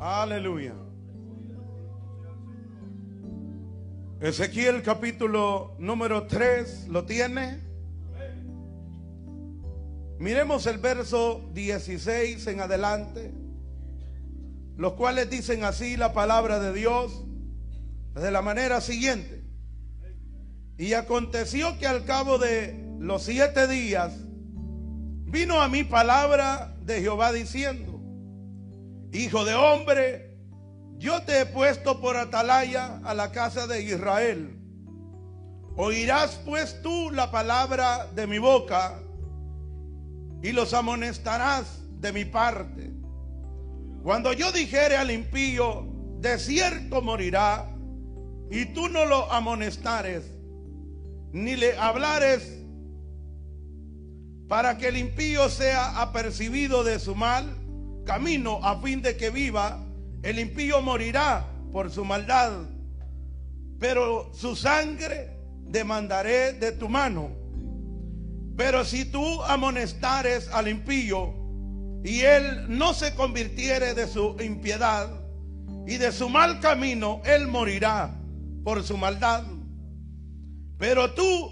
Aleluya. Ezequiel capítulo número 3, ¿lo tiene? Miremos el verso 16 en adelante, los cuales dicen así la palabra de Dios de la manera siguiente. Y aconteció que al cabo de los 7 días vino a mí palabra de Jehová diciendo: Hijo de hombre, yo te he puesto por atalaya a la casa de Israel. Oirás pues tú la palabra de mi boca y los amonestarás de mi parte. Cuando yo dijere al impío, de cierto morirá, y tú no lo amonestares, ni le hablares, para que el impío sea apercibido de su mal camino, a fin de que viva, el impío morirá por su maldad, pero su sangre demandaré de tu mano. Pero si tú amonestares al impío, y él no se convirtiere de su impiedad y de su mal camino, él morirá por su maldad. Pero tú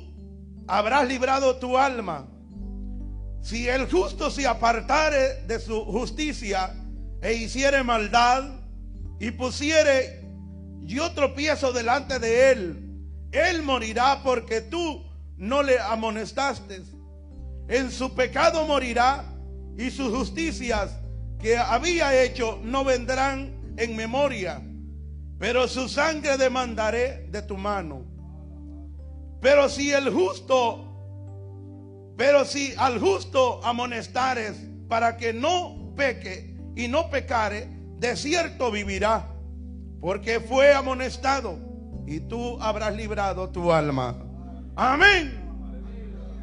habrás librado tu alma. Si el justo se apartare de su justicia e hiciere maldad, y pusiere yo tropiezo delante de él, él morirá porque tú no le amonestaste. En su pecado morirá, y sus justicias que había hecho no vendrán en memoria, pero su sangre demandaré de tu mano. Pero si al justo amonestares para que no peque y no pecare, de cierto vivirá, porque fue amonestado, y tú habrás librado tu alma. Amén.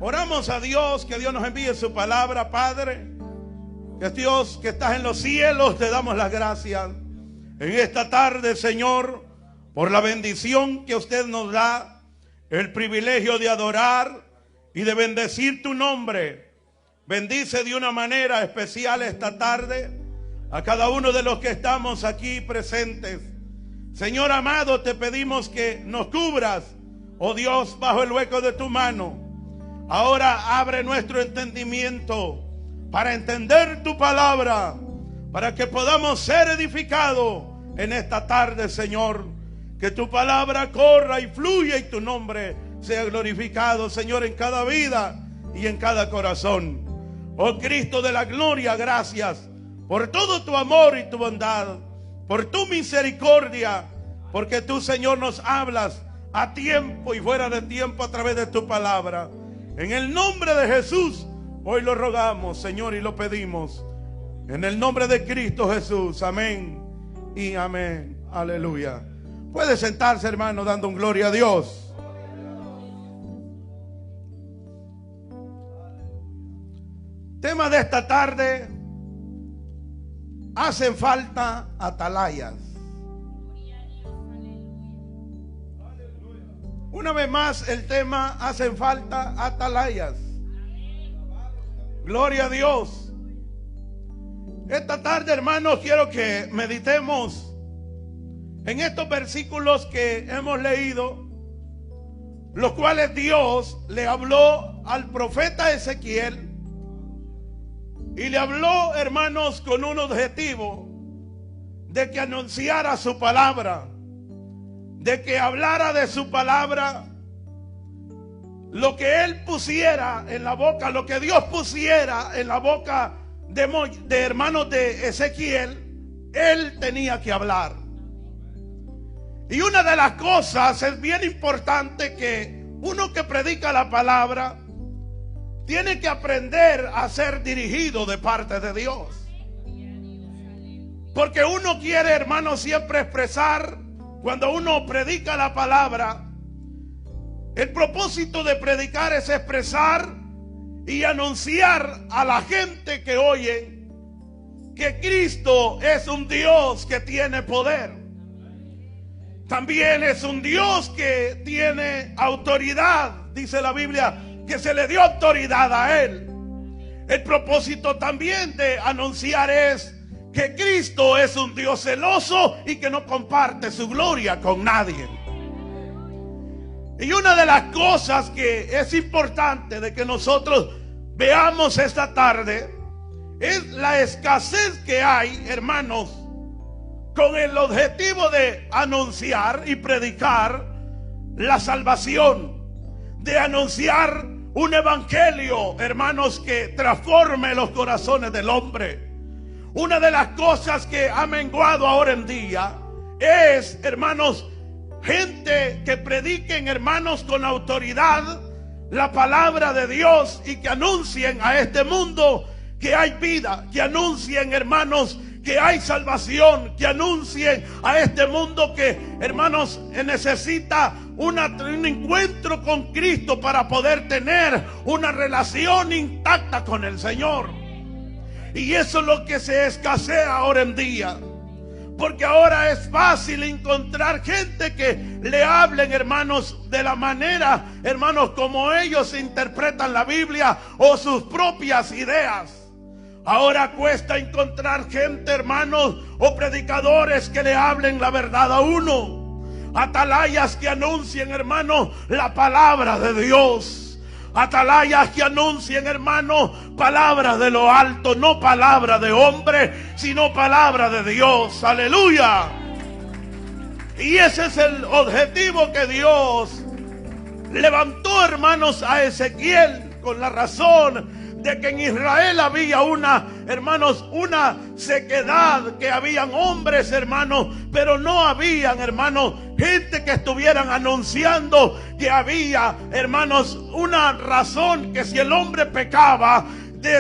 Oramos a Dios, que Dios nos envíe su palabra. Padre, que Dios que estás en los cielos, te damos las gracias en esta tarde, Señor, por la bendición que usted nos da, el privilegio de adorar y de bendecir tu nombre. Bendice de una manera especial esta tarde a cada uno de los que estamos aquí presentes. Señor amado, te pedimos que nos cubras, oh Dios, bajo el hueco de tu mano. Ahora abre nuestro entendimiento para entender tu palabra, para que podamos ser edificados en esta tarde, Señor. Que tu palabra corra y fluya y tu nombre sea glorificado, Señor, en cada vida y en cada corazón. Oh Cristo de la gloria, gracias por todo tu amor y tu bondad, por tu misericordia, porque tú, Señor, nos hablas a tiempo y fuera de tiempo a través de tu palabra. En el nombre de Jesús, hoy lo rogamos, Señor, y lo pedimos. En el nombre de Cristo Jesús, amén y amén. Aleluya. Puede sentarse, hermano, dando un gloria a Dios. Tema de esta tarde: hacen falta atalayas. Una vez más el tema: hacen falta atalayas. Gloria a Dios. Esta tarde, hermanos, quiero que meditemos en estos versículos que hemos leído, los cuales Dios le habló al profeta Ezequiel. Y le habló, hermanos, con un objetivo: de que anunciara su palabra, de que hablara de su palabra, lo que él pusiera en la boca, lo que Dios pusiera en la boca de hermanos de Ezequiel, él tenía que hablar. Y una de las cosas es bien importante, que uno que predica la palabra tiene que aprender a ser dirigido de parte de Dios. Porque uno quiere, hermano, siempre expresar, cuando uno predica la palabra, el propósito de predicar es expresar y anunciar a la gente que oye que Cristo es un Dios que tiene poder. También es un Dios que tiene autoridad. Dice la Biblia que se le dio autoridad a él. El propósito también de anunciar es que Cristo es un Dios celoso y que no comparte su gloria con nadie. Y una de las cosas que es importante de que nosotros veamos esta tarde es la escasez que hay, hermanos, con el objetivo de anunciar y predicar la salvación, de anunciar un evangelio, hermanos, que transforme los corazones del hombre. Una de las cosas que ha menguado ahora en día es, hermanos, gente que prediquen, hermanos, con autoridad la palabra de Dios y que anuncien a este mundo que hay vida, que anuncien, hermanos, que hay salvación, que anuncien a este mundo que, hermanos, necesita un encuentro con Cristo para poder tener una relación intacta con el Señor. Y eso es lo que se escasea ahora en día, porque ahora es fácil encontrar gente que le hablen, hermanos, de la manera, hermanos, como ellos interpretan la Biblia o sus propias ideas. Ahora cuesta encontrar gente, hermanos, o predicadores que le hablen la verdad a uno. Atalayas que anuncien, hermanos, la palabra de Dios. Atalayas que anuncien, hermanos, palabras de lo alto, no palabra de hombre, sino palabra de Dios. Aleluya. Y ese es el objetivo que Dios levantó, hermanos, a Ezequiel, con la razón de que en Israel había una sequedad, que habían hombres, hermanos, pero no habían, hermanos, gente que estuvieran anunciando que había, hermanos, una razón, que si el hombre pecaba,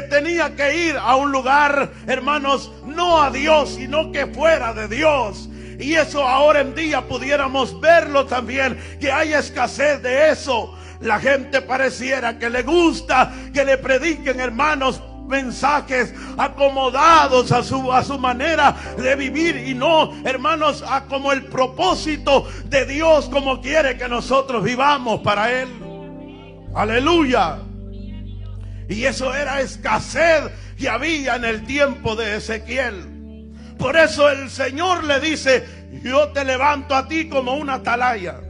tenía que ir a un lugar, hermanos, no a Dios, sino que fuera de Dios. Y eso ahora en día pudiéramos verlo también, que hay escasez de eso. La gente pareciera que le gusta que le prediquen, hermanos, mensajes acomodados a su manera de vivir, y no, hermanos, a como el propósito de Dios, como quiere que nosotros vivamos para Él. Aleluya. Y eso era escasez que había en el tiempo de Ezequiel. Por eso el Señor le dice: yo te levanto a ti como una atalaya.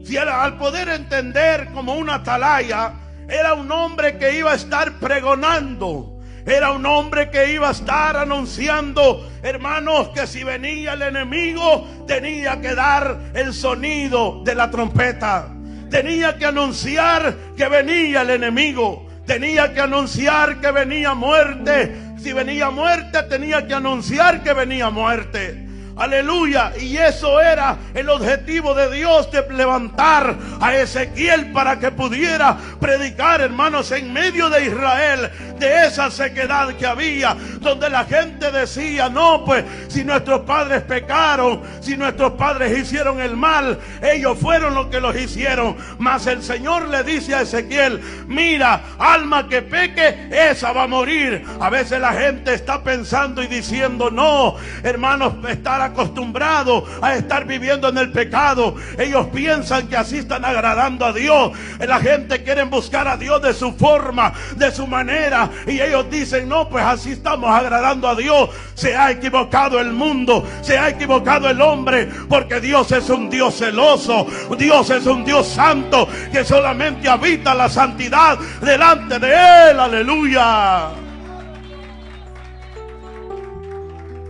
Si al poder entender como una atalaya, era un hombre que iba a estar pregonando, era un hombre que iba a estar anunciando, hermanos, que si venía el enemigo, tenía que dar el sonido de la trompeta, tenía que anunciar que venía el enemigo, tenía que anunciar que venía muerte. Si venía muerte, tenía que anunciar que venía muerte. Aleluya. Y eso era el objetivo de Dios, de levantar a Ezequiel para que pudiera predicar, hermanos, en medio de Israel, de esa sequedad que había, donde la gente decía: no, pues si nuestros padres pecaron, si nuestros padres hicieron el mal, ellos fueron los que los hicieron. Mas el Señor le dice a Ezequiel: mira, alma que peque, esa va a morir. A veces la gente está pensando y diciendo: no, hermanos, estar acostumbrados a estar viviendo en el pecado, ellos piensan que así están agradando a Dios. La gente quiere buscar a Dios de su forma, de su manera, y ellos dicen: no, pues así estamos agradando a Dios. Se ha equivocado el mundo, se ha equivocado el hombre, porque Dios es un Dios celoso, Dios es un Dios santo, que solamente habita la santidad delante de Él. Aleluya.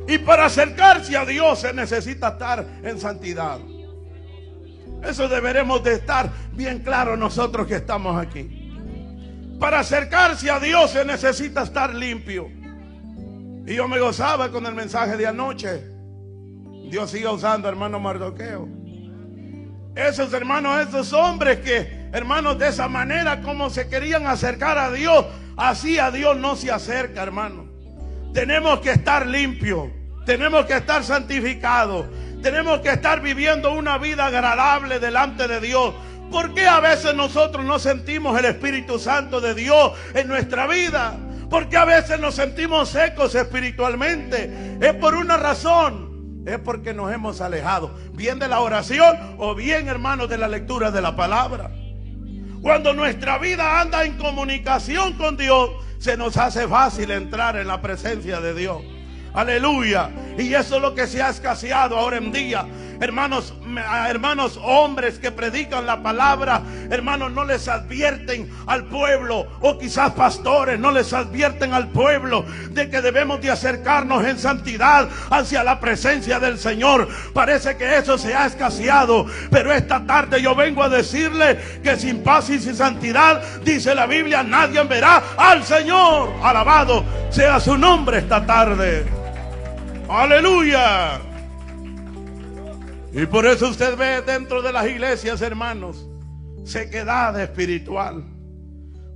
Y para acercarse a Dios se necesita estar en santidad. Eso deberemos de estar bien claro nosotros que estamos aquí. Para acercarse a Dios se necesita estar limpio. Y yo me gozaba con el mensaje de anoche. Dios sigue usando, hermano Mardoqueo. Esos hermanos, esos hombres que, hermanos, de esa manera como se querían acercar a Dios, así a Dios no se acerca, hermano. Tenemos que estar limpios. Tenemos que estar santificados. Tenemos que estar viviendo una vida agradable delante de Dios. ¿Por qué a veces nosotros no sentimos el Espíritu Santo de Dios en nuestra vida? ¿Por qué a veces nos sentimos secos espiritualmente? Es por una razón. Es porque nos hemos alejado, bien de la oración o bien, hermanos, de la lectura de la palabra. Cuando nuestra vida anda en comunicación con Dios, se nos hace fácil entrar en la presencia de Dios. Aleluya. Y eso es lo que se ha escaseado ahora en día. Hermanos, hombres que predican la palabra, hermanos, no les advierten al pueblo, o quizás pastores no les advierten al pueblo de que debemos de acercarnos en santidad hacia la presencia del Señor. Parece que eso se ha escaseado, pero esta tarde yo vengo a decirle que sin paz y sin santidad, dice la Biblia, nadie verá al Señor. Alabado sea su nombre esta tarde. Aleluya. Y por eso usted ve dentro de las iglesias, hermanos, sequedad espiritual.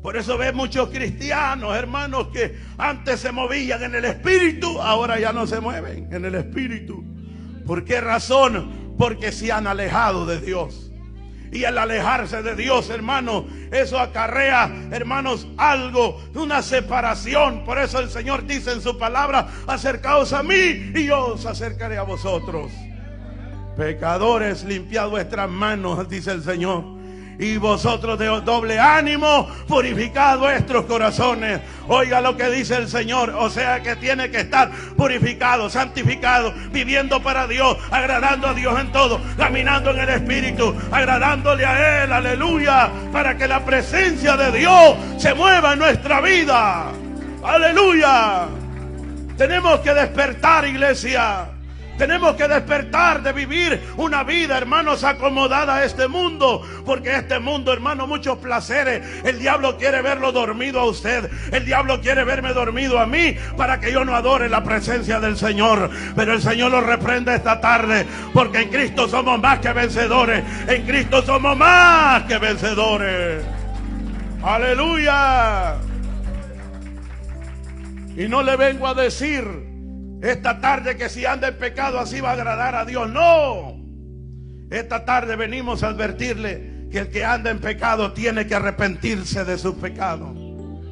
Por eso ve muchos cristianos, hermanos, que antes se movían en el espíritu, ahora ya no se mueven en el espíritu. ¿Por qué razón? Porque se han alejado de Dios. Y al alejarse de Dios, hermanos, eso acarrea, hermanos, algo, una separación. Por eso el Señor dice en su palabra: acercaos a mí y yo os acercaré a vosotros. Pecadores, limpiad vuestras manos, dice el Señor, y vosotros de doble ánimo, purificad vuestros corazones. Oiga lo que dice el Señor. O sea que tiene que estar purificado, santificado, viviendo para Dios, agradando a Dios en todo, caminando en el Espíritu, agradándole a Él, aleluya, para que la presencia de Dios se mueva en nuestra vida. Aleluya. Tenemos que despertar, iglesia. Tenemos que despertar de vivir una vida, hermanos, acomodada a este mundo. Porque este mundo, hermano, muchos placeres. El diablo quiere verlo dormido a usted. El diablo quiere verme dormido a mí, para que yo no adore la presencia del Señor. Pero el Señor lo reprende esta tarde, porque en Cristo somos más que vencedores. En Cristo somos más que vencedores. Aleluya. Y no le vengo a decir esta tarde que si anda en pecado así va a agradar a Dios. No. Esta tarde venimos a advertirle que el que anda en pecado tiene que arrepentirse de su pecado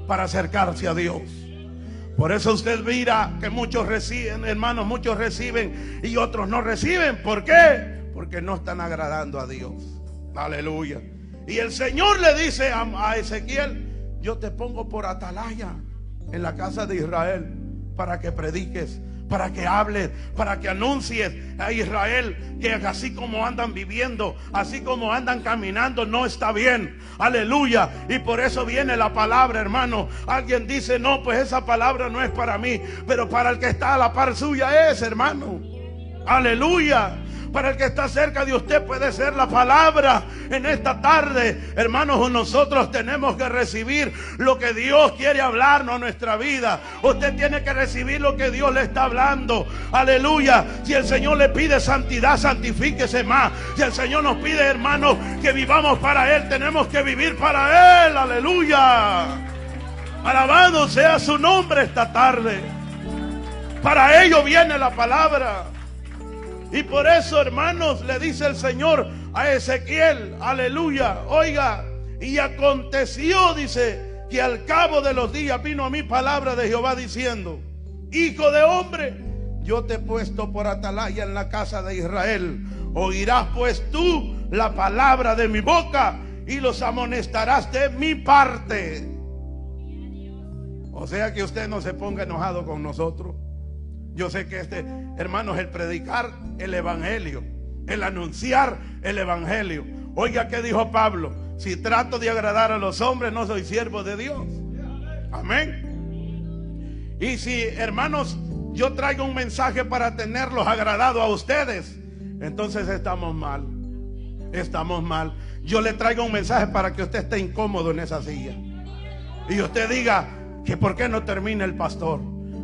para acercarse a Dios. Por eso usted mira que muchos reciben, hermanos, muchos reciben y otros no reciben. ¿Por qué? Porque no están agradando a Dios. Aleluya. Y el Señor le dice a Ezequiel: yo te pongo por atalaya en la casa de Israel, para que prediques, para que hables, para que anuncies a Israel que así como andan viviendo, así como andan caminando, no está bien. Aleluya. Y por eso viene la palabra, hermano. Alguien dice: no, pues esa palabra no es para mí, pero para el que está a la par suya es, hermano. Aleluya. Para el que está cerca de usted puede ser la palabra. En esta tarde, hermanos, nosotros tenemos que recibir lo que Dios quiere hablarnos a nuestra vida. Usted tiene que recibir lo que Dios le está hablando. Aleluya. Si el Señor le pide santidad, santifíquese más. Si el Señor nos pide, hermanos, que vivamos para Él, tenemos que vivir para Él. Aleluya. Alabado sea su nombre esta tarde. Para ello viene la palabra. Y por eso, hermanos, le dice el Señor a Ezequiel, aleluya, oiga, y aconteció, dice, que al cabo de los días vino a mí palabra de Jehová diciendo: hijo de hombre, yo te he puesto por atalaya en la casa de Israel. Oirás pues tú la palabra de mi boca y los amonestarás de mi parte. O sea que usted no se ponga enojado con nosotros. Yo sé que hermanos, el predicar el evangelio, el anunciar el evangelio. Oiga qué dijo Pablo: si trato de agradar a los hombres, no soy siervo de Dios. Amén. Y si, hermanos, yo traigo un mensaje para tenerlos agradados a ustedes, entonces estamos mal. Estamos mal. Yo le traigo un mensaje para que usted esté incómodo en esa silla y usted diga que ¿por qué no termina el pastor?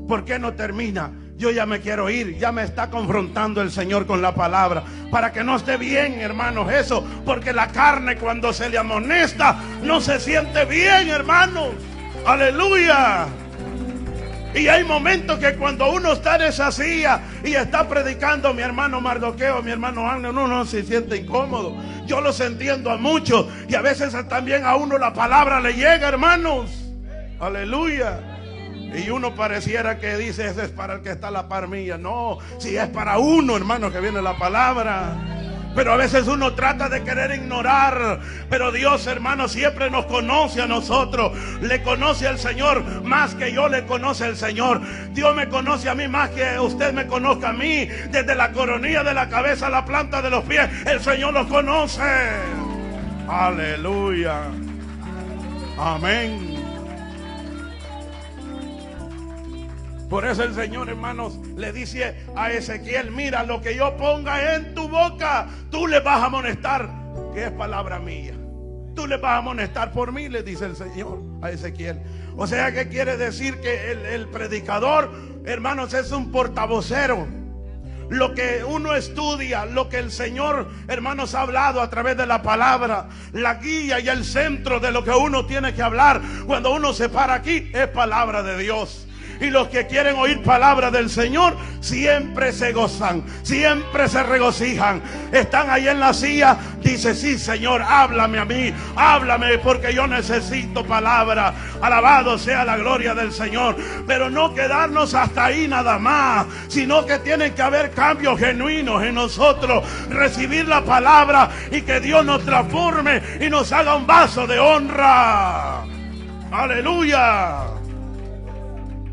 ¿Por qué no termina? Yo ya me quiero ir, ya me está confrontando el Señor con la palabra, para que no esté bien, hermanos, eso, porque la carne cuando se le amonesta no se siente bien, hermanos. Aleluya. Y hay momentos que cuando uno está en esa silla y está predicando, mi hermano Mardoqueo, mi hermano Ángel, uno no se siente incómodo. Yo los entiendo a muchos, y a veces también a uno la palabra le llega, hermanos. Aleluya. Y uno pareciera que dice: ese es para el que está a la par mía. No, si es para uno, hermano, que viene la palabra. Pero a veces uno trata de querer ignorar. Pero Dios, hermano, siempre nos conoce a nosotros. Le conoce al Señor más que yo le conoce al Señor. Dios me conoce a mí más que usted me conozca a mí. Desde la coronilla de la cabeza a la planta de los pies, el Señor los conoce. Aleluya. Amén. Por eso el Señor, hermanos, le dice a Ezequiel: mira, lo que yo ponga en tu boca, tú le vas a amonestar, que es palabra mía. Tú le vas a amonestar por mí, le dice el Señor a Ezequiel. O sea, ¿qué quiere decir? Que el predicador, hermanos, es un portavocero. Lo que uno estudia, lo que el Señor, hermanos, ha hablado a través de la palabra, la guía y el centro de lo que uno tiene que hablar cuando uno se para aquí, es palabra de Dios. Y los que quieren oír palabra del Señor siempre se gozan, siempre se regocijan. Están ahí en la silla, dice: sí, Señor, háblame a mí, háblame, porque yo necesito palabra. Alabado sea la gloria del Señor. Pero no quedarnos hasta ahí nada más, sino que tienen que haber cambios genuinos en nosotros. Recibir la palabra y que Dios nos transforme y nos haga un vaso de honra. Aleluya.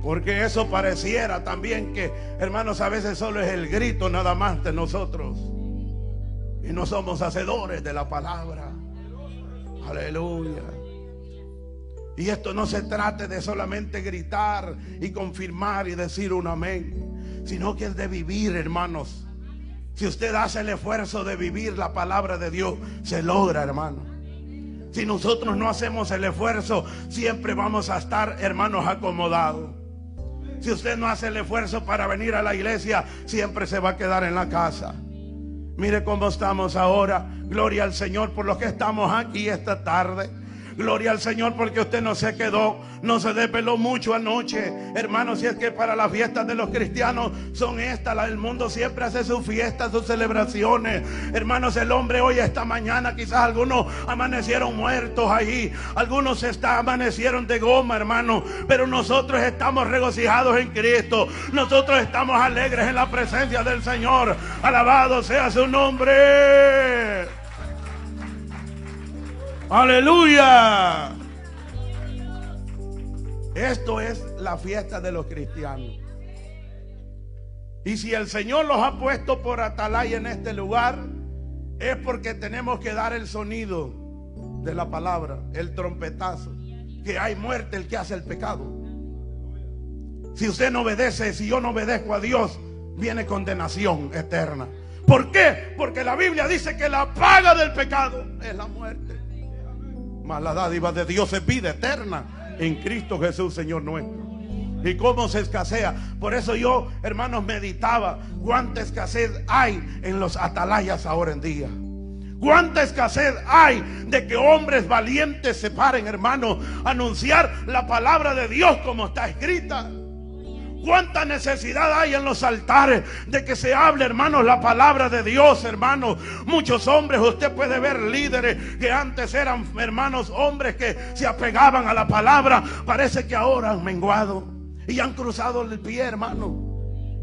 Porque eso pareciera también que, hermanos, a veces solo es el grito nada más de nosotros. Y no somos hacedores de la palabra. Aleluya. Y esto no se trata de solamente gritar y confirmar y decir un amén, sino que es de vivir, hermanos. Si usted hace el esfuerzo de vivir la palabra de Dios, se logra, hermano. Si nosotros no hacemos el esfuerzo, siempre vamos a estar, hermanos, acomodados. Si usted no hace el esfuerzo para venir a la iglesia, siempre se va a quedar en la casa. Mire cómo estamos ahora. Gloria al Señor por los que estamos aquí esta tarde. Gloria al Señor porque usted no se quedó, no se desveló mucho anoche. Hermanos, si es que para las fiestas de los cristianos son estas, el mundo siempre hace sus fiestas, sus celebraciones. Hermanos, el hombre hoy, esta mañana, quizás algunos amanecieron muertos ahí, algunos amanecieron de goma, hermano. Pero nosotros estamos regocijados en Cristo. Nosotros estamos alegres en la presencia del Señor. Alabado sea su nombre. Aleluya. Esto es la fiesta de los cristianos. Y si el Señor los ha puesto por atalaya en este lugar, es porque tenemos que dar el sonido de la palabra, el trompetazo. Que hay muerte el que hace el pecado. Si usted no obedece, si yo no obedezco a Dios, viene condenación eterna. ¿Por qué? Porque la Biblia dice que la paga del pecado es la muerte. Mas la dádiva de Dios es vida eterna en Cristo Jesús, Señor nuestro. ¿Y cómo se escasea? Por eso yo, hermanos, meditaba cuánta escasez hay en los atalayas ahora en día. Cuánta escasez hay de que hombres valientes se paren, hermanos, a anunciar la palabra de Dios como está escrita. Cuánta necesidad hay en los altares de que se hable, hermanos, la palabra de Dios, hermanos. Muchos hombres, usted puede ver líderes que antes eran, hermanos, hombres que se apegaban a la palabra. Parece que ahora han menguado y han cruzado el pie, hermano,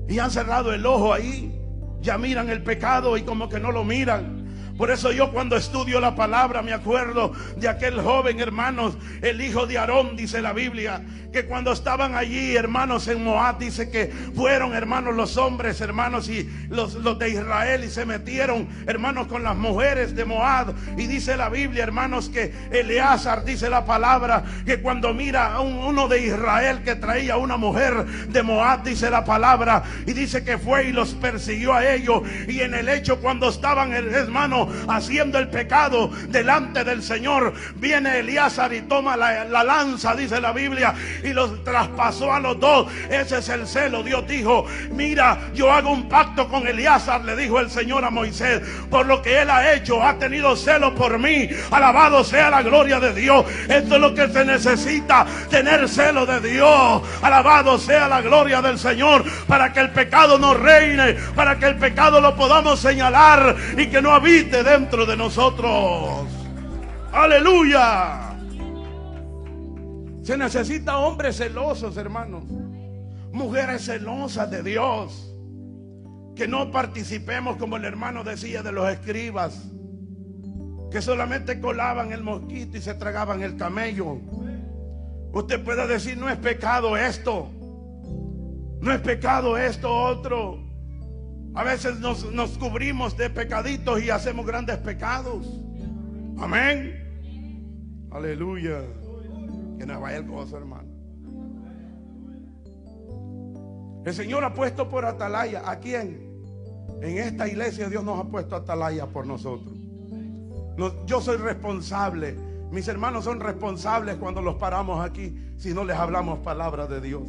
y han cerrado el ojo ahí. Ya miran el pecado y como que no lo miran. Por eso yo cuando estudio la palabra me acuerdo de aquel joven, hermanos, el hijo de Aarón, dice la Biblia, que cuando estaban allí, hermanos, en Moab, dice que fueron, hermanos, los hombres, hermanos, y los de Israel, y se metieron, hermanos, con las mujeres de Moab. Y dice la Biblia, hermanos, que Eleazar, dice la palabra, que cuando mira a uno de Israel que traía una mujer de Moab, dice la palabra, y dice que fue y los persiguió a ellos. Y en el hecho, cuando estaban, hermanos, haciendo el pecado delante del Señor, viene Eleazar y toma la lanza, dice la Biblia, y los traspasó a los dos. Ese es el celo. Dios dijo: mira, yo hago un pacto con Eleazar, le dijo el Señor a Moisés, por lo que él ha hecho, ha tenido celo por mí. Alabado sea la gloria de Dios. Esto es lo que se necesita, tener celo de Dios. Alabado sea la gloria del Señor, para que el pecado no reine, para que el pecado lo podamos señalar y que no habite dentro de nosotros. Aleluya. Se necesita hombres celosos, hermanos, mujeres celosas de Dios, Que no participemos, como el hermano decía, de los escribas, que solamente colaban el mosquito y se tragaban el camello. Usted puede decir: no es pecado esto, no es pecado esto otro. A veces nos cubrimos de pecaditos y hacemos grandes pecados. Amén. Aleluya. Que nos vaya el gozo, hermano. El Señor ha puesto por atalaya. ¿A quién? En esta iglesia Dios nos ha puesto atalaya por nosotros. Yo soy responsable. Mis hermanos son responsables cuando los paramos aquí, si no les hablamos palabra de Dios.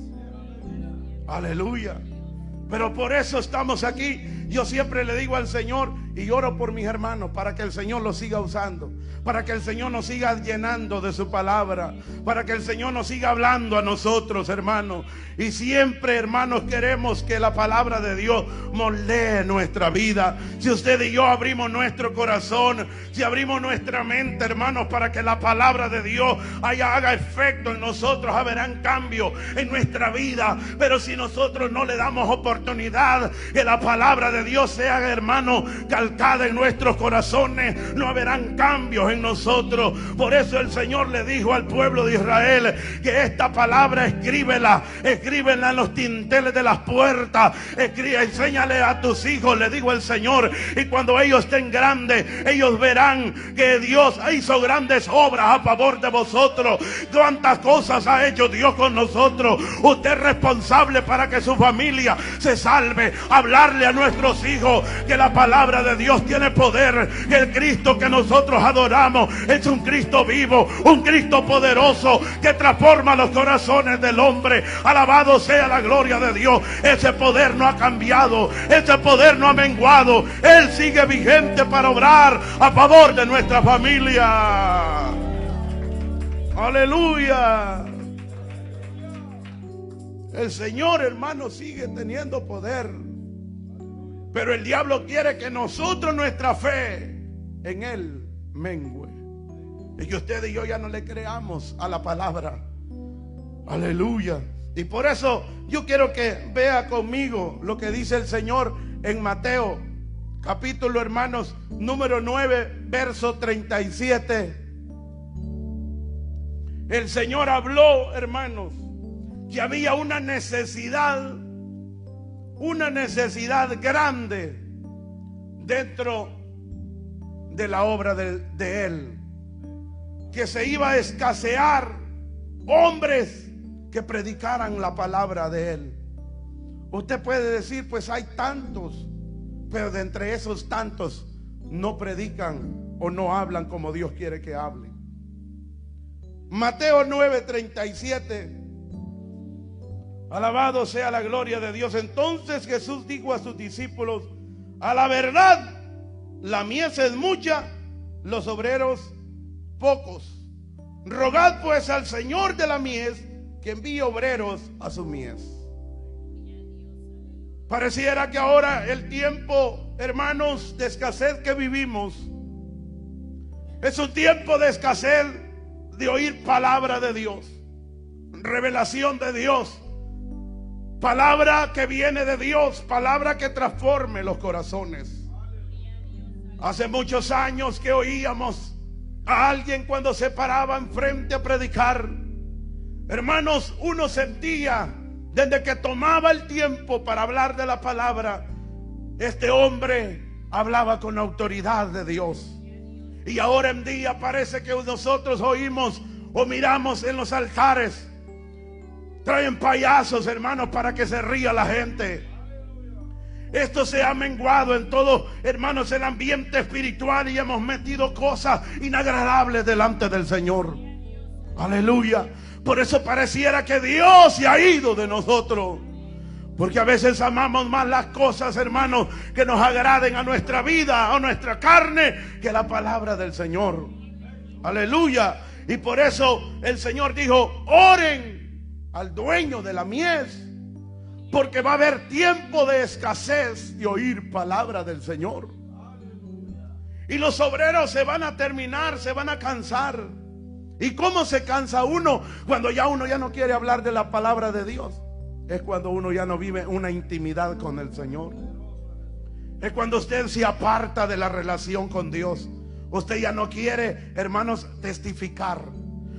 Aleluya. Pero por eso estamos aquí. Yo siempre le digo al Señor y oro por mis hermanos, para que el Señor los siga usando, para que el Señor nos siga llenando de su palabra, para que el Señor nos siga hablando a nosotros, hermanos. Y siempre, hermanos, queremos que la palabra de Dios moldee nuestra vida. Si usted y yo abrimos nuestro corazón, si abrimos nuestra mente, hermanos, para que la palabra de Dios haga efecto en nosotros, habrán cambio en nuestra vida. Pero si nosotros no le damos oportunidad que la palabra de Dios sea, hermano, calcada en nuestros corazones, no habrán cambios en nosotros. Por eso el Señor le dijo al pueblo de Israel que esta palabra escríbela en los dinteles de las puertas, enséñale a tus hijos, le digo el Señor, y cuando ellos estén grandes, ellos verán que Dios hizo grandes obras a favor de vosotros. Cuántas cosas ha hecho Dios con nosotros. Usted es responsable para que su familia se salve. Hablarle a nuestros hijos que la palabra de Dios tiene poder, que el Cristo que nosotros adoramos es un Cristo vivo, un Cristo poderoso que transforma los corazones del hombre. Alabado sea la gloria de Dios. Ese poder no ha cambiado, ese poder no ha menguado. Él sigue vigente para obrar a favor de nuestra familia. Aleluya. El Señor, hermano, sigue teniendo poder. Pero el diablo quiere que nosotros, nuestra fe en Él mengue, y que usted y yo ya no le creamos a la palabra. Aleluya. Y por eso yo quiero que vea conmigo lo que dice el Señor en Mateo capítulo, hermanos, número 9, verso 37. El Señor habló, hermanos, que había una necesidad grande dentro de la obra de Él, que se iba a escasear hombres que predicaran la palabra de Él. Usted puede decir: pues hay tantos, pero de entre esos tantos no predican o no hablan como Dios quiere que hablen. Mateo 9:37. Alabado sea la gloria de Dios. Entonces Jesús dijo a sus discípulos: a la verdad, la mies es mucha, los obreros pocos. Rogad pues al Señor de la mies que envíe obreros a su mies. Pareciera que ahora el tiempo, hermanos, de escasez que vivimos es un tiempo de escasez de oír palabra de Dios, revelación de Dios, palabra que viene de Dios, palabra que transforme los corazones. Hace muchos años que oíamos a alguien cuando se paraba enfrente a predicar, hermanos, uno sentía desde que tomaba el tiempo para hablar de la palabra, este hombre hablaba con autoridad de Dios. Y ahora en día parece que nosotros oímos o miramos en los altares, traen payasos, hermanos, para que se ría la gente. Esto se ha menguado en todo, hermanos, el ambiente espiritual, y hemos metido cosas inagradables delante del Señor. Aleluya. Por eso pareciera que Dios se ha ido de nosotros, porque a veces amamos más las cosas, hermanos, que nos agraden a nuestra vida, a nuestra carne, que la palabra del Señor. Aleluya. Y por eso el Señor dijo: oren al dueño de la mies, porque va a haber tiempo de escasez de oír palabra del Señor. Y los obreros se van a terminar, se van a cansar. ¿Y cómo se cansa uno? Cuando uno ya no quiere hablar de la palabra de Dios. Es cuando uno ya no vive una intimidad con el Señor. Es cuando usted se aparta de la relación con Dios. Usted ya no quiere, hermanos, testificar.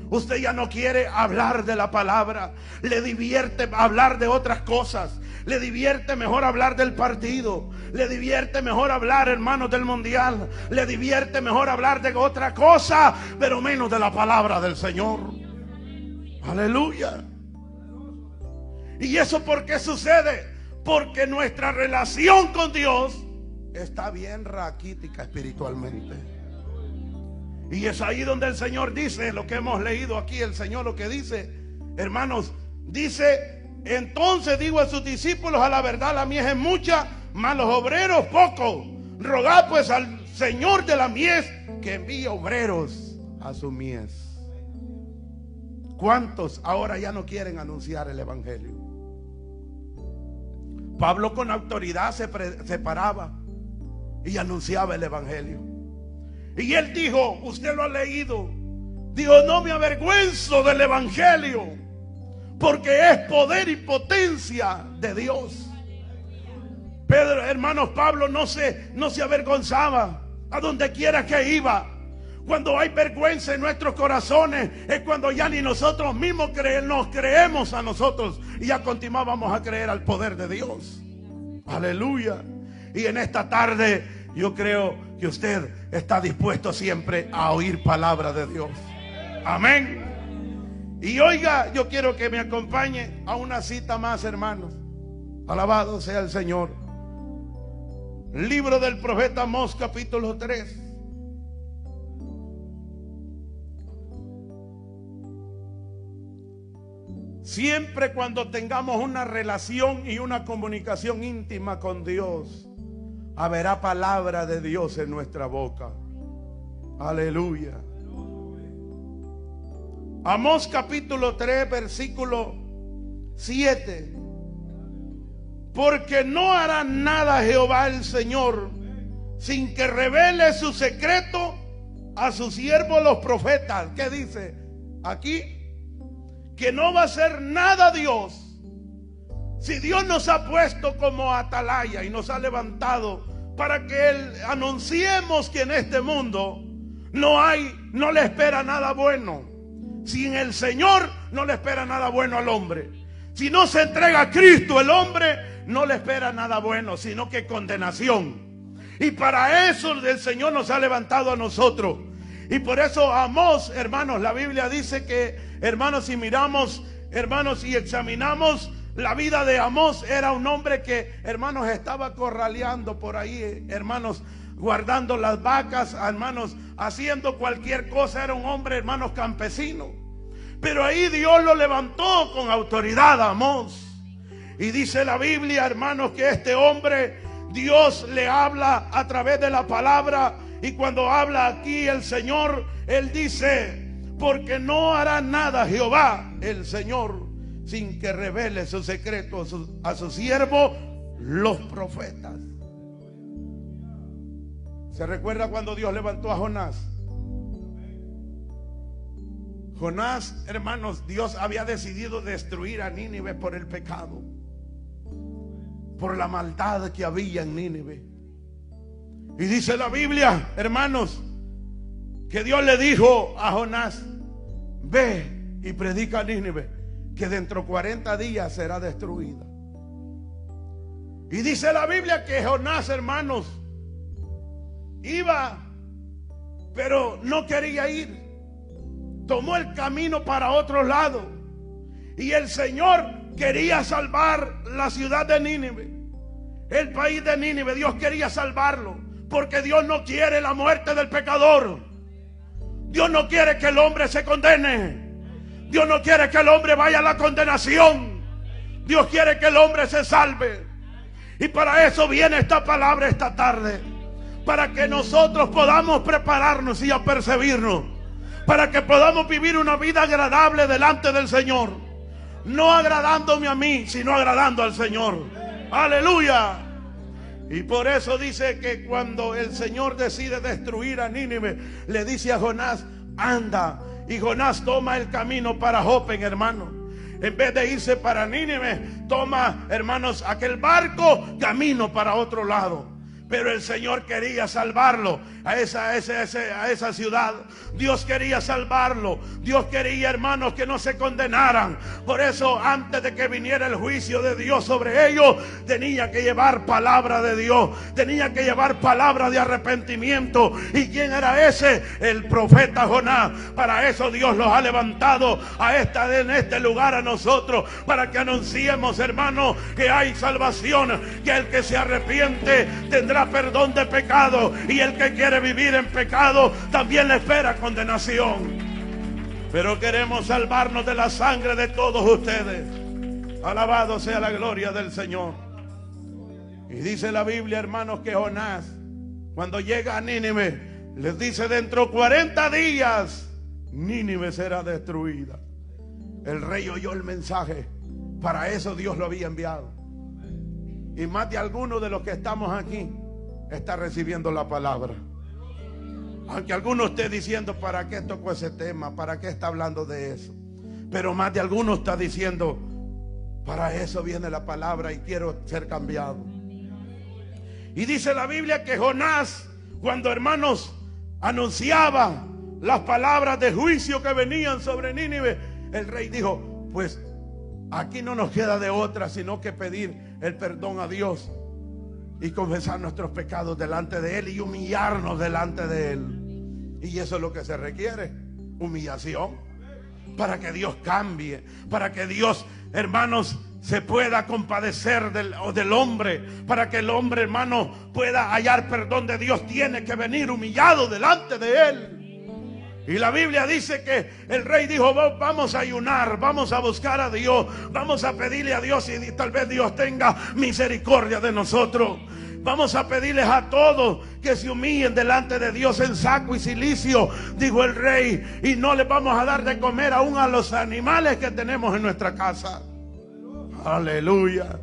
Usted ya no quiere hablar de la palabra. Le divierte hablar de otras cosas. Le divierte mejor hablar del partido. Le divierte mejor hablar, hermanos, del mundial. Le divierte mejor hablar de otra cosa, pero menos de la palabra del Señor. Aleluya. ¿Y eso por qué sucede? Porque nuestra relación con Dios está bien raquítica espiritualmente. Y es ahí donde el Señor dice, lo que hemos leído aquí, el Señor lo que dice, hermanos, dice: entonces digo a sus discípulos, a la verdad la mies es mucha, mas los obreros pocos. Rogad pues al Señor de la mies que envíe obreros a su mies. ¿Cuántos ahora ya no quieren anunciar el evangelio? Pablo con autoridad se paraba y anunciaba el evangelio. Y él dijo, usted lo ha leído, dijo: no me avergüenzo del evangelio, porque es poder y potencia de Dios. Pedro, hermanos, Pablo no se avergonzaba a donde quiera que iba. Cuando hay vergüenza en nuestros corazones es cuando ya ni nosotros mismos nos creemos a nosotros y ya continuábamos a creer al poder de Dios. Aleluya. Y en esta tarde yo creo que usted está dispuesto siempre a oír palabra de Dios. Amén. Y oiga, yo quiero que me acompañe a una cita más, hermanos. Alabado sea el Señor. Libro del profeta Amós, capítulo 3. Siempre cuando tengamos una relación y una comunicación íntima con Dios, habrá palabra de Dios en nuestra boca. Aleluya. Amós capítulo 3, versículo 7. Porque no hará nada Jehová el Señor sin que revele su secreto a sus siervos los profetas. ¿Qué dice aquí? Que no va a hacer nada Dios. Si Dios nos ha puesto como atalaya y nos ha levantado para que anunciemos que en este mundo no le espera nada bueno. Sin el Señor no le espera nada bueno al hombre. Si no se entrega a Cristo, el hombre no le espera nada bueno, sino que condenación. Y para eso el Señor nos ha levantado a nosotros. Y por eso Amós, hermanos, la Biblia dice que, hermanos, si miramos, hermanos, y examinamos la vida de Amós, era un hombre que, hermanos, estaba corraleando por ahí, hermanos, guardando las vacas, hermanos, haciendo cualquier cosa. Era un hombre, hermanos, campesino. Pero ahí Dios lo levantó con autoridad a Amós. Y dice la Biblia, hermanos, que este hombre, Dios le habla a través de la palabra. Y cuando habla aquí el Señor, Él dice: porque no hará nada Jehová el Señor sin que revele su secreto a sus siervos los profetas. ¿Se recuerda cuando Dios levantó a Jonás? Jonás, hermanos, Dios había decidido destruir a Nínive por el pecado, por la maldad que había en Nínive. Y dice la Biblia, hermanos, que Dios le dijo a Jonás: ve y predica a Nínive que dentro de 40 días será destruida. Y dice la Biblia que Jonás, hermanos, iba, pero no quería ir. Tomó el camino para otro lado. Y el Señor quería salvar la ciudad de Nínive, el país de Nínive. Dios quería salvarlo, porque Dios no quiere la muerte del pecador. Dios no quiere que el hombre se condene. Dios no quiere que el hombre vaya a la condenación. Dios quiere que el hombre se salve. Y para eso viene esta palabra esta tarde, para que nosotros podamos prepararnos y apercibirnos, para que podamos vivir una vida agradable delante del Señor, no agradándome a mí, sino agradando al Señor. Aleluya. Y por eso dice que cuando el Señor decide destruir a Nínive, le dice a Jonás: anda. Y Jonás toma el camino para Jope, hermano. En vez de irse para Nínive, toma, hermanos, aquel barco, camino para otro lado. Pero el Señor quería salvarlo a esa ciudad. Dios quería salvarlo. Dios quería, hermanos, que no se condenaran. Por eso, antes de que viniera el juicio de Dios sobre ellos, tenía que llevar palabra de Dios. Tenía que llevar palabra de arrepentimiento. ¿Y quién era ese? El profeta Jonás. Para eso Dios los ha levantado en este lugar a nosotros, para que anunciemos, hermanos, que hay salvación, que el que se arrepiente tendrá perdón de pecado, y el que quiere vivir en pecado también le espera condenación. Pero queremos salvarnos de la sangre de todos ustedes. Alabado sea la gloria del Señor. Y dice la Biblia, hermanos, que Jonás, cuando llega a Nínive, les dice: dentro de 40 días Nínive será destruida. El rey oyó el mensaje. Para eso Dios lo había enviado. Y más de algunos de los que estamos aquí está recibiendo la palabra. Aunque alguno esté diciendo: ¿para qué tocó ese tema? ¿Para qué está hablando de eso? Pero más de alguno está diciendo: para eso viene la palabra y quiero ser cambiado. Y dice la Biblia que Jonás, cuando, hermanos, anunciaba las palabras de juicio que venían sobre Nínive, el rey dijo: pues aquí no nos queda de otra sino que pedir el perdón a Dios y confesar nuestros pecados delante de Él y humillarnos delante de Él. Y eso es lo que se requiere: humillación, para que Dios cambie, para que Dios, hermanos, se pueda compadecer del hombre. Para que el hombre, hermano, pueda hallar perdón de Dios, tiene que venir humillado delante de Él. Y la Biblia dice que el rey dijo: vamos a ayunar, vamos a buscar a Dios, vamos a pedirle a Dios, y tal vez Dios tenga misericordia de nosotros. Vamos a pedirles a todos que se humillen delante de Dios en saco y cilicio, dijo el rey, y no les vamos a dar de comer aún a los animales que tenemos en nuestra casa. Aleluya.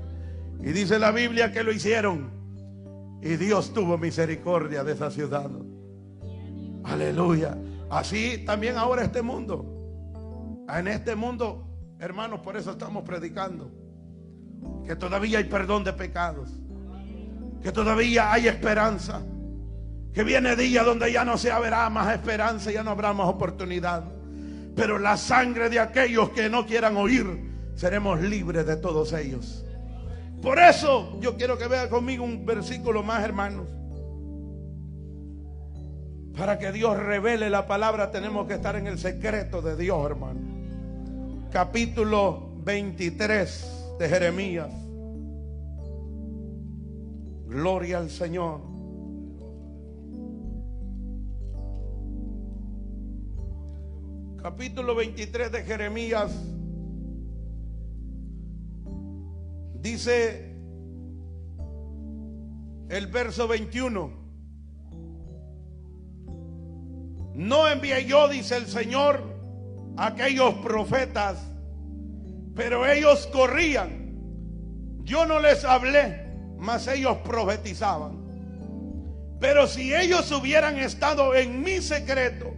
Y dice la Biblia que lo hicieron, y Dios tuvo misericordia de esa ciudad. Aleluya. Así también ahora este mundo. En este mundo, hermanos, por eso estamos predicando que todavía hay perdón de pecados, que todavía hay esperanza, que viene día donde ya no se verá más esperanza, ya no habrá más oportunidad. Pero la sangre de aquellos que no quieran oír, seremos libres de todos ellos. Por eso yo quiero que vean conmigo un versículo más, hermanos. Para que Dios revele la palabra, tenemos que estar en el secreto de Dios, hermano. Capítulo 23 de Jeremías. Gloria al Señor. Capítulo 23 de Jeremías. Dice el verso 21: no envié yo, dice el Señor, a aquellos profetas, pero ellos corrían. Yo no les hablé, mas ellos profetizaban. Pero si ellos hubieran estado en mi secreto,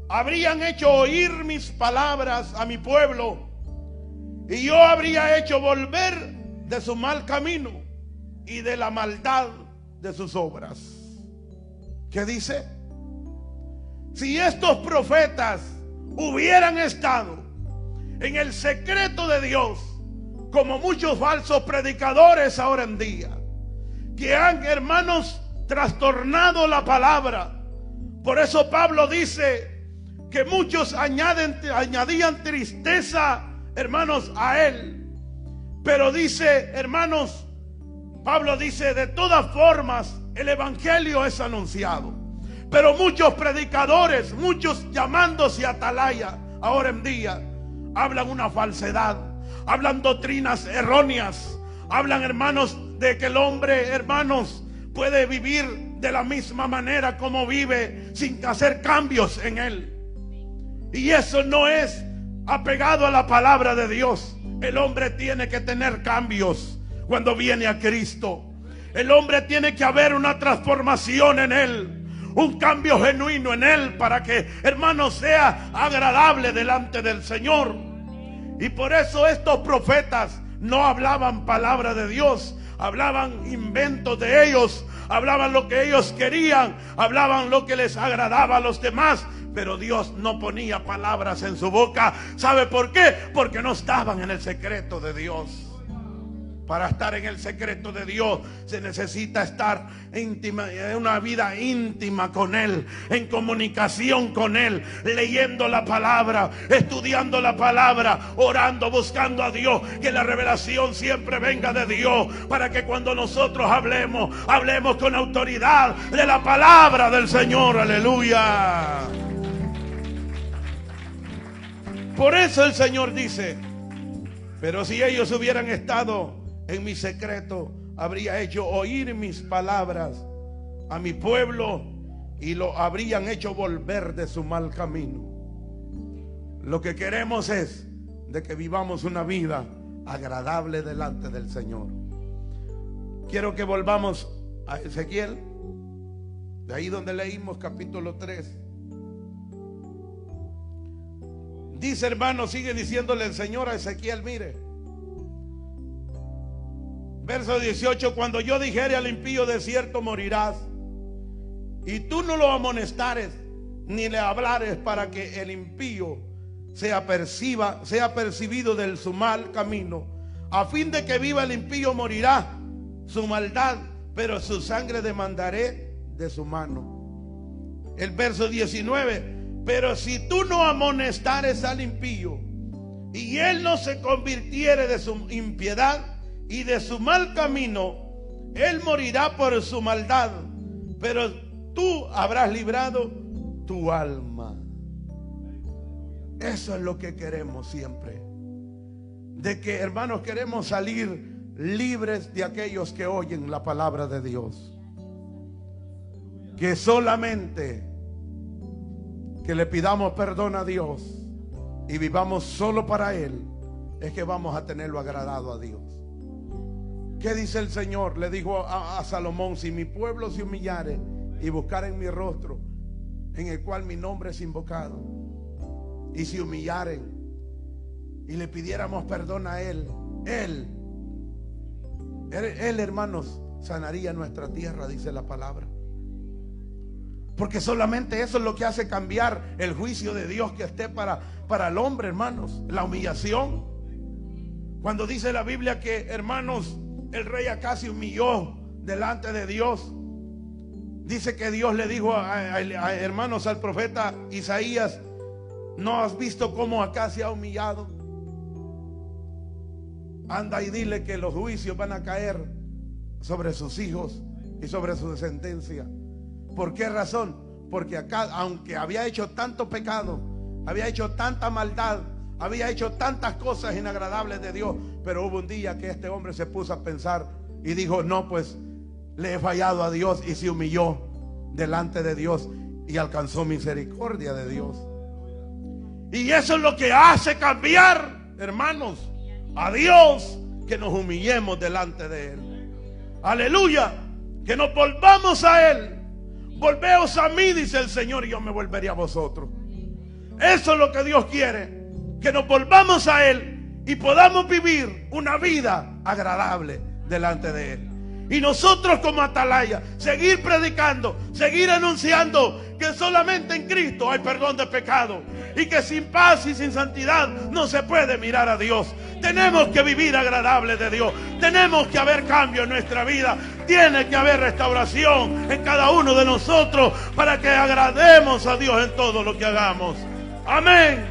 habrían hecho oír mis palabras a mi pueblo, y yo habría hecho volver de su mal camino y de la maldad de sus obras. ¿Qué dice? Si estos profetas hubieran estado en el secreto de Dios, como muchos falsos predicadores ahora en día, que han, hermanos, trastornado la palabra. Por eso Pablo dice que muchos añadían tristeza, hermanos, a él. Pero dice, hermanos, Pablo dice: de todas formas el evangelio es anunciado. Pero muchos predicadores, muchos llamándose atalaya ahora en día, hablan una falsedad, hablan doctrinas erróneas, hablan, hermanos, de que el hombre, hermanos, puede vivir de la misma manera como vive, sin hacer cambios en él. Y eso no es apegado a la palabra de Dios. El hombre tiene que tener cambios cuando viene a Cristo. El hombre tiene que haber una transformación en él, un cambio genuino en él, para que, hermano, sea agradable delante del Señor. Y por eso estos profetas no hablaban palabra de Dios, hablaban inventos de ellos, hablaban lo que ellos querían, hablaban lo que les agradaba a los demás. Pero Dios no ponía palabras en su boca. ¿Sabe por qué? Porque no estaban en el secreto de Dios. Para estar en el secreto de Dios se necesita estar íntima, en una vida íntima con Él, en comunicación con Él, leyendo la palabra, estudiando la palabra, orando, buscando a Dios, que la revelación siempre venga de Dios, para que cuando nosotros hablemos con autoridad de la palabra del Señor. Aleluya. Por eso el Señor dice: pero si ellos hubieran estado en mi secreto, habría hecho oír mis palabras a mi pueblo y lo habrían hecho volver de su mal camino. Lo que queremos es de que vivamos una vida agradable delante del Señor. Quiero que volvamos a Ezequiel, de ahí donde leímos capítulo 3. Dice, hermano, sigue diciéndole el Señor a Ezequiel, mire, verso 18: cuando yo dijere al impío, de cierto morirás, y tú no lo amonestares ni le hablares, para que el impío sea percibido de su mal camino, a fin de que viva el impío, morirá su maldad, pero su sangre demandaré de su mano. El verso 19: pero si tú no amonestares al impío, y él no se convirtiere de su impiedad y de su mal camino, él morirá por su maldad, pero tú habrás librado tu alma. Eso es lo que queremos siempre. De que, hermanos, queremos salir libres de aquellos que oyen la palabra de Dios. Que solamente que le pidamos perdón a Dios y vivamos solo para Él, es que vamos a tenerlo agradado a Dios. ¿Qué dice el Señor? Le dijo a Salomón: si mi pueblo se humillare y buscare en mi rostro, en el cual mi nombre es invocado, y se humillaren y le pidiéramos perdón a Él, hermanos, sanaría nuestra tierra, dice la palabra. Porque solamente eso es lo que hace cambiar el juicio de Dios que esté para el hombre, hermanos. La humillación. Cuando dice la Biblia que, hermanos, el rey Acaz se humilló delante de Dios, dice que Dios le dijo hermanos, al profeta Isaías: ¿no has visto cómo Acaz se ha humillado? Anda y dile que los juicios van a caer sobre sus hijos y sobre su descendencia. ¿Por qué razón? Porque Acaz, aunque había hecho tanto pecado, había hecho tanta maldad, había hecho tantas cosas inagradables de Dios, pero hubo un día que este hombre se puso a pensar y dijo: no, pues le he fallado a Dios, y se humilló delante de Dios y alcanzó misericordia de Dios. Y eso es lo que hace cambiar, hermanos, a Dios, que nos humillemos delante de Él. Aleluya, que nos volvamos a Él. Volveos a mí, dice el Señor, y yo me volveré a vosotros. Eso es lo que Dios quiere, que nos volvamos a Él y podamos vivir una vida agradable delante de Él. Y nosotros, como atalaya, seguir predicando, seguir anunciando que solamente en Cristo hay perdón de pecado, y que sin paz y sin santidad no se puede mirar a Dios. Tenemos que vivir agradable de Dios. Tenemos que haber cambio en nuestra vida. Tiene que haber restauración en cada uno de nosotros, para que agrademos a Dios en todo lo que hagamos. Amén.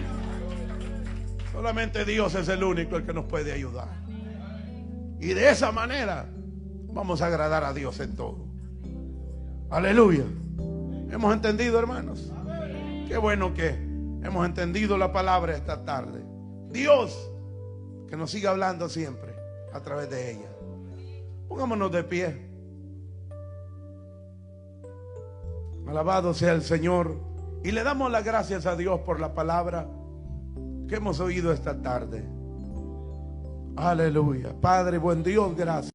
Solamente Dios es el único el que nos puede ayudar. Y de esa manera vamos a agradar a Dios en todo. Aleluya. ¿Hemos entendido, hermanos? Qué bueno que hemos entendido la palabra esta tarde. Dios, que nos siga hablando siempre a través de ella. Pongámonos de pie. Alabado sea el Señor. Y le damos las gracias a Dios por la palabra que hemos oído esta tarde. Aleluya. Padre, buen Dios, gracias.